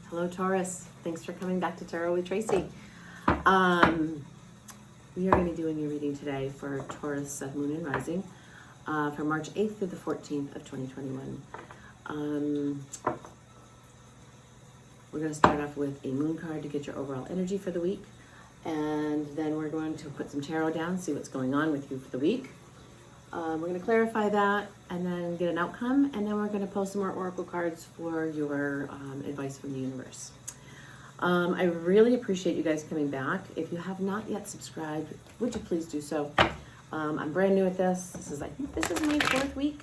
Hello, Taurus. Thanks for coming back to Tarot with Tracy. We are going to be doing your reading today for Taurus, Sun, Moon, and Rising from March 8th through the 14th of 2021. We're going to start off with a moon card to get your overall energy for the week. And then we're going to put some tarot down, see what's going on with you for the week. We're going to clarify that and then get an outcome. And then we're going to pull some more oracle cards for your advice from the universe. I really appreciate you guys coming back. If you have not yet subscribed, would you please do so? I'm brand new at this. I think this is my 4th week.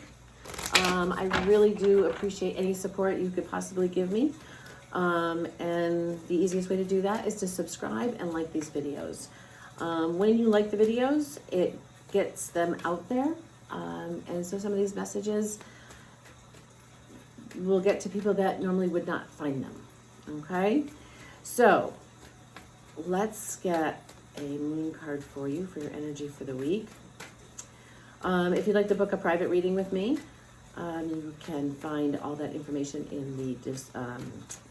I really do appreciate any support you could possibly give me. And the easiest way to do that is to subscribe and like these videos. When you like the videos, it gets them out there. And so some of these messages will get to people that normally would not find them. Okay? So let's get a moon card for you for your energy for the week. If you'd like to book a private reading with me, you can find all that information in the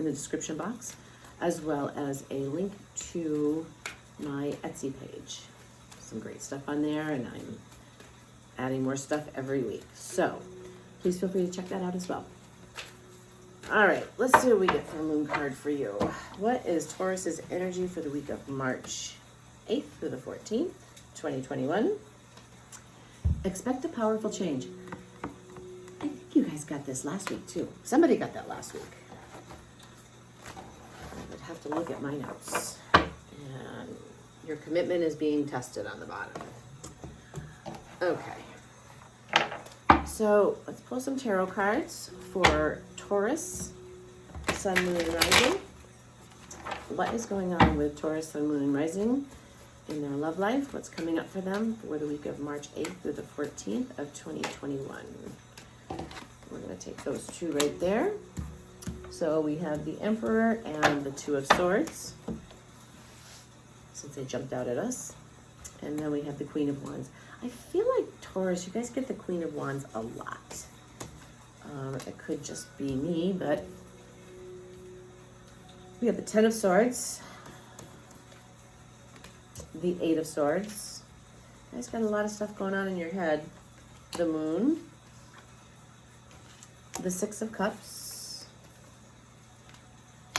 description box, as well as a link to my Etsy page. Some great stuff on there, and I'm adding more stuff every week. So please feel free to check that out as well. All right, let's see what we get for a moon card for you. What is Taurus's energy for the week of March 8th through the 14th, 2021? Expect a powerful change. I think you guys got this last week too. Somebody got that last week. I would have to look at my notes. And your commitment is being tested on the bottom. Okay. So let's pull some tarot cards for Taurus, Sun, Moon, and Rising. What is going on with Taurus, Sun, Moon, and Rising in their love life? What's coming up for them for the week of March 8th through the 14th of 2021? We're going to take those two right there. So we have the Emperor and the Two of Swords, since they jumped out at us. And then we have the Queen of Wands. I feel like Taurus, you guys get the Queen of Wands a lot. It could just be me, but we have the Ten of Swords, the Eight of Swords. You guys got a lot of stuff going on in your head. The Moon, the Six of Cups,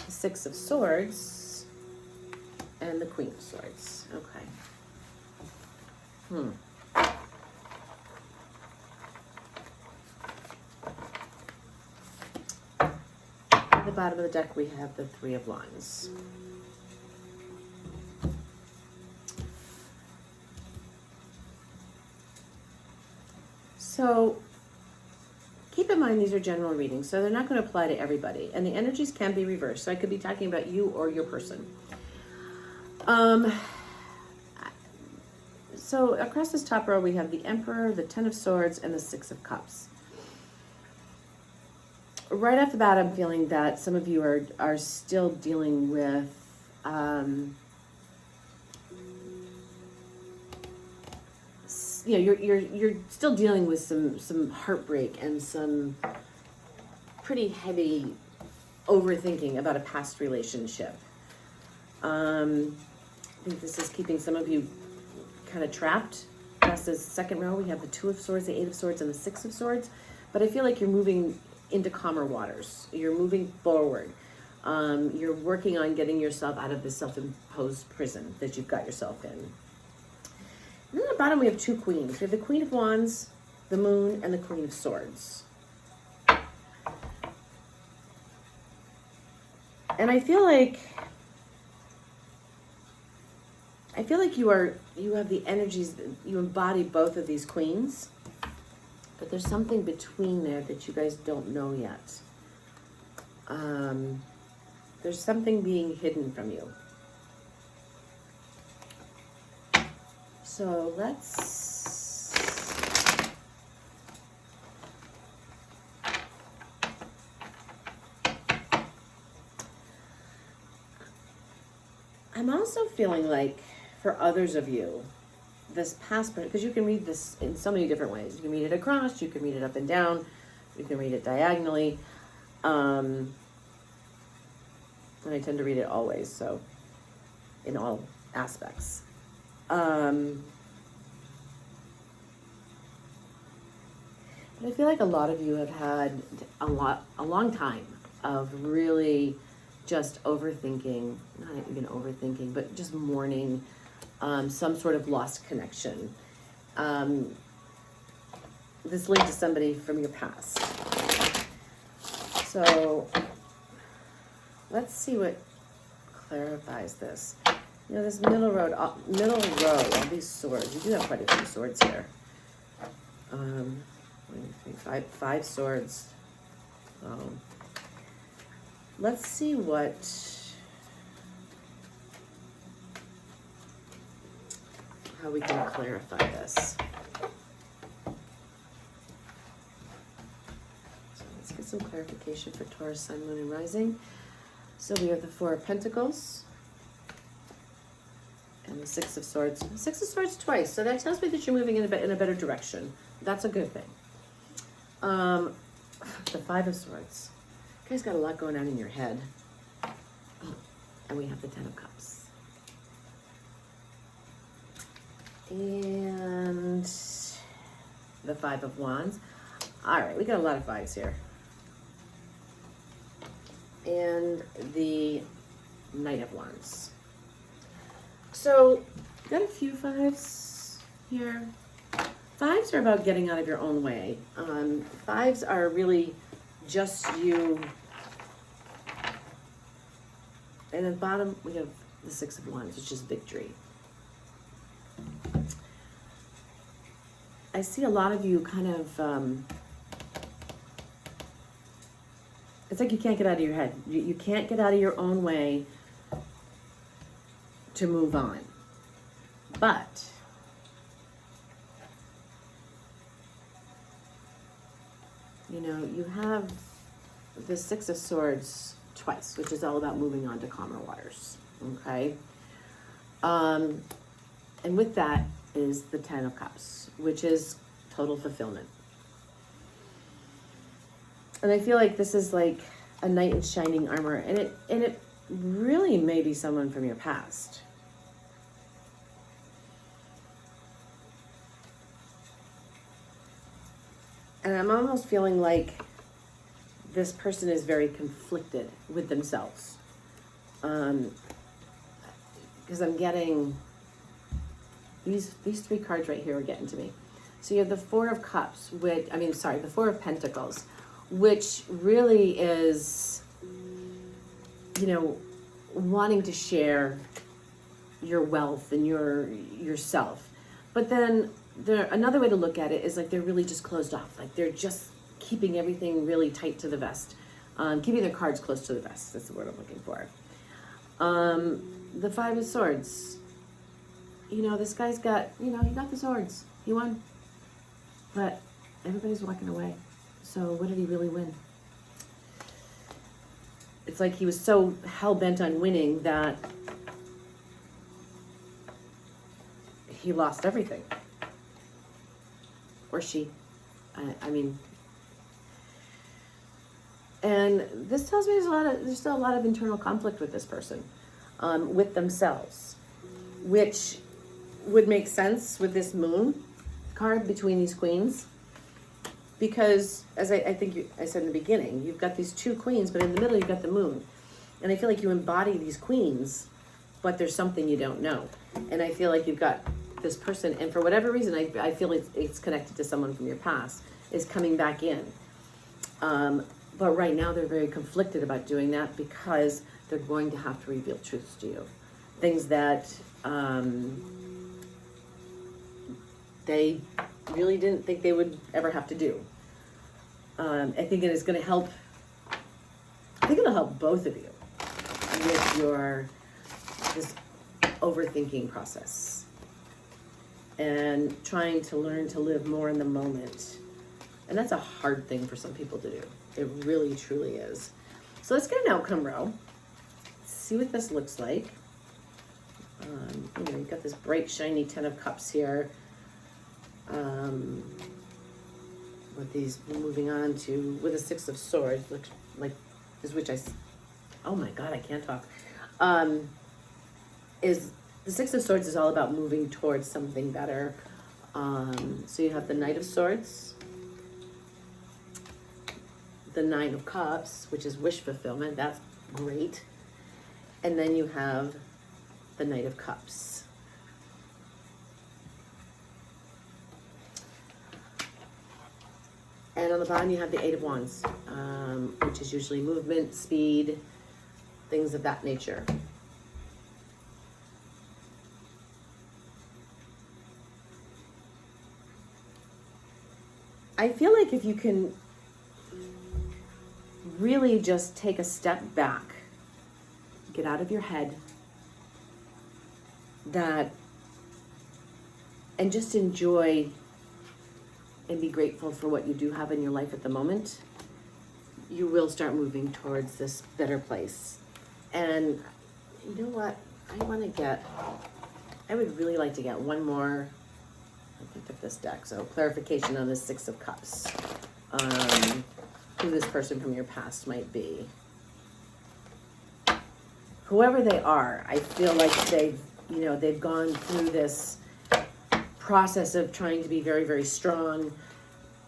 the Six of Swords, and the Queen of Swords. Okay. At the bottom of the deck, we have the Three of Wands. So keep in mind, these are general readings, so they're not going to apply to everybody. And the energies can be reversed. So I could be talking about you or your person. So across this top row, we have the Emperor, the Ten of Swords, and the Six of Cups. Right off the bat, I'm feeling that some of you are still dealing with you're still dealing with some heartbreak and some pretty heavy overthinking about a past relationship. I think this is keeping some of you kind of trapped. Across this second row, we have the Two of Swords, the Eight of Swords, and the Six of Swords. But I feel like you're moving into calmer waters. You're moving forward. You're working on getting yourself out of this self-imposed prison that you've got yourself in. And then at the bottom, we have two queens. We have the Queen of Wands, the Moon, and the Queen of Swords. And I feel like you have the energies, you embody both of these queens, but there's something between there that you guys don't know yet. There's something being hidden from you. So I'm also feeling like for others of you, this past, because you can read this in so many different ways. You can read it across, you can read it up and down, you can read it diagonally. And I tend to read it always, so in all aspects. But I feel like a lot of you have had a long time of really just overthinking, not even overthinking, but just mourning some sort of lost connection. This linked to somebody from your past. So let's see what clarifies this. You know, this middle row, all these swords. You do have quite a few swords here. 1, 2, 3, 5 swords. Let's see how we can clarify this. So let's get some clarification for Taurus, Sun, Moon, and Rising. So we have the 4 of Pentacles and the 6 of Swords. 6 of Swords twice, so that tells me that you're moving in a better direction. That's a good thing. The 5 of Swords. You guys got a lot going on in your head. Oh, and we have the 10 of Cups. And the 5 of Wands. All right, we got a lot of 5s here. And the Knight of Wands. So, got a few 5s here. 5s are about getting out of your own way. 5s are really just you. And at the bottom, we have the 6 of Wands, which is victory. I see a lot of you kind of, it's like you can't get out of your head. You can't get out of your own way to move on. But you know, you have the 6 of Swords twice, which is all about moving on to calmer waters. Okay? And with that is the 10 of Cups, which is total fulfillment. And I feel like this is like a knight in shining armor, and it really may be someone from your past. And I'm almost feeling like this person is very conflicted with themselves. Because I'm getting these 3 cards right here are getting to me. So you have the 4 of Cups, the 4 of Pentacles, which really is, you know, wanting to share your wealth and yourself. But then another way to look at it is like they're really just closed off. Like they're just keeping everything really tight to the vest. Keeping their cards close to the vest. That's the word I'm looking for. The 5 of Swords. You know, this guy's got, he got the swords. He won. But everybody's walking away. So what did he really win? It's like he was so hell-bent on winning that he lost everything. Or she. I mean. And this tells me there's still a lot of internal conflict with this person, with themselves, which would make sense with this moon card between these queens. Because, as I think I said in the beginning, you've got these 2 queens, but in the middle you've got the moon. And I feel like you embody these queens, but there's something you don't know. And I feel like you've got this person, and for whatever reason, I feel it's connected to someone from your past, is coming back in. But right now they're very conflicted about doing that because they're going to have to reveal truths to you. Things that they really didn't think they would ever have to do. I think it is going to help. I think it'll help both of you with this overthinking process and trying to learn to live more in the moment. And that's a hard thing for some people to do. It really, truly is. So let's get an outcome row. See what this looks like. You've got this bright, shiny 10 of Cups here. With these moving on to, with a 6 of Swords, which oh my God, I can't talk, is the Six of Swords is all about moving towards something better. So you have the Knight of Swords, the Nine of Cups, which is wish fulfillment. That's great. And then you have the Knight of Cups. And on the bottom you have the Eight of Wands, which is usually movement, speed, things of that nature. I feel like if you can really just take a step back, get out of your head, and just enjoy and be grateful for what you do have in your life at the moment, you will start moving towards this better place. And you know what? I would really like to get one more. I picked up this deck, so clarification on the Six of Cups. Who this person from your past might be. Whoever they are, I feel like they've gone through this process of trying to be very, very strong,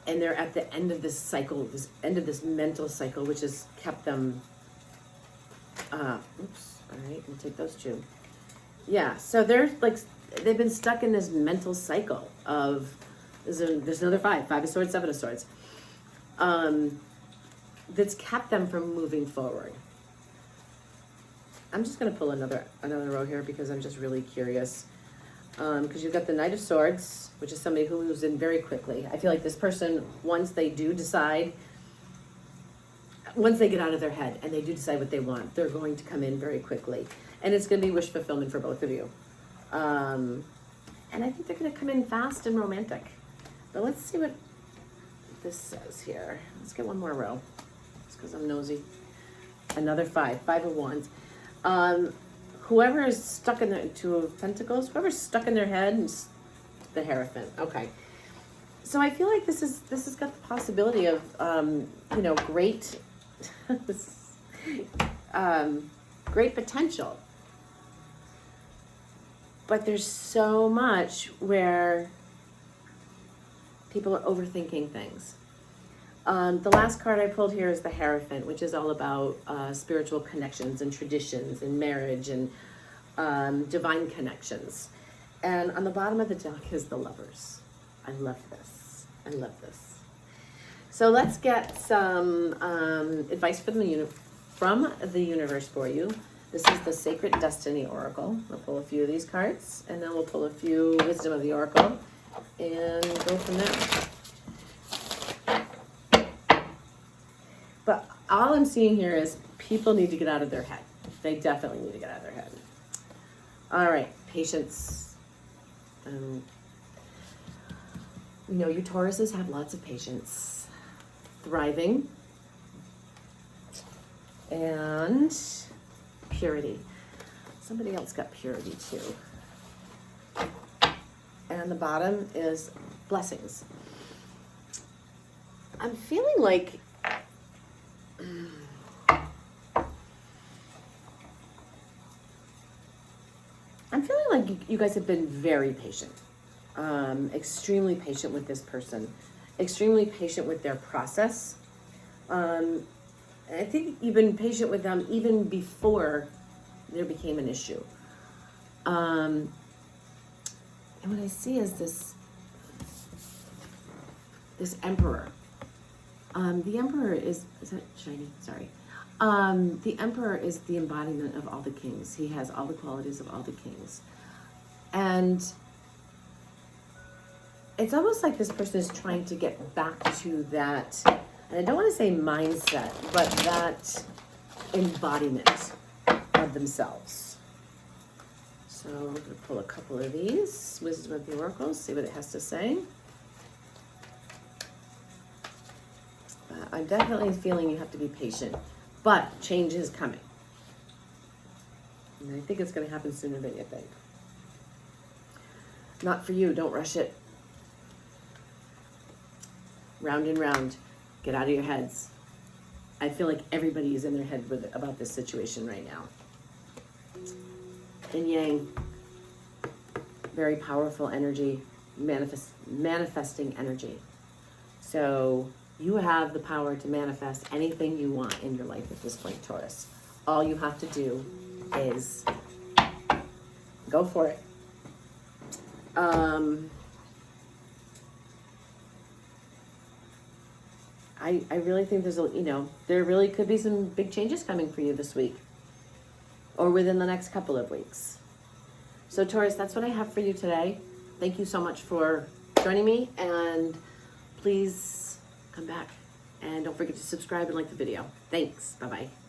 and they're at the end of this cycle, this end of this mental cycle, which has kept them, all right, we'll take those two. Yeah, so they've been stuck in this mental cycle of, there's another five of swords, Seven of Swords, that's kept them from moving forward. I'm just going to pull another row here because I'm just really curious. Because you've got the Knight of Swords, which is somebody who moves in very quickly. I feel like this person, once they do decide, once they get out of their head and they do decide what they want, they're going to come in very quickly. And it's going to be wish fulfillment for both of you. And I think they're going to come in fast and romantic. But let's see what this says here. Let's get one more row. It's because I'm nosy. Another Five of Wands. Whoever is stuck in the Two of Pentacles, whoever's stuck in their head, and the Hierophant. Okay. So I feel like this has got the possibility of, great, great potential. But there's so much where people are overthinking things. The last card I pulled here is the Hierophant, which is all about spiritual connections and traditions and marriage and divine connections. And on the bottom of the deck is the Lovers. I love this. I love this. So let's get some advice from the universe for you. This is the Sacred Destiny Oracle. We'll pull a few of these cards, and then we'll pull a few Wisdom of the Oracle, and go from there. But all I'm seeing here is people need to get out of their head. They definitely need to get out of their head. All right, patience. You Tauruses have lots of patience. Thriving. And purity. Somebody else got purity too. And the bottom is blessings. I'm feeling like you guys have been very patient, extremely patient with this person, extremely patient with their process. I think you've been patient with them even before there became an issue. And what I see is this Emperor. The Emperor is that shiny? Sorry. The Emperor is the embodiment of all the kings. He has all the qualities of all the kings. And it's almost like this person is trying to get back to that, and I don't want to say mindset, but that embodiment of themselves. So I'm going to pull a couple of these, Wisdom of the Oracle, see what it has to say. I'm definitely feeling you have to be patient, but change is coming. And I think it's going to happen sooner than you think. Not for you, don't rush it. Round and round. Get out of your heads. I feel like everybody is in their head about this situation right now. Yin Yang, very powerful energy, manifesting energy. So you have the power to manifest anything you want in your life at this point, Taurus. All you have to do is go for it. I really think there's there really could be some big changes coming for you this week or within the next couple of weeks. So Taurus, that's what I have for you today. Thank you so much for joining me, and please come back and don't forget to subscribe and like the video. Thanks. Bye-bye.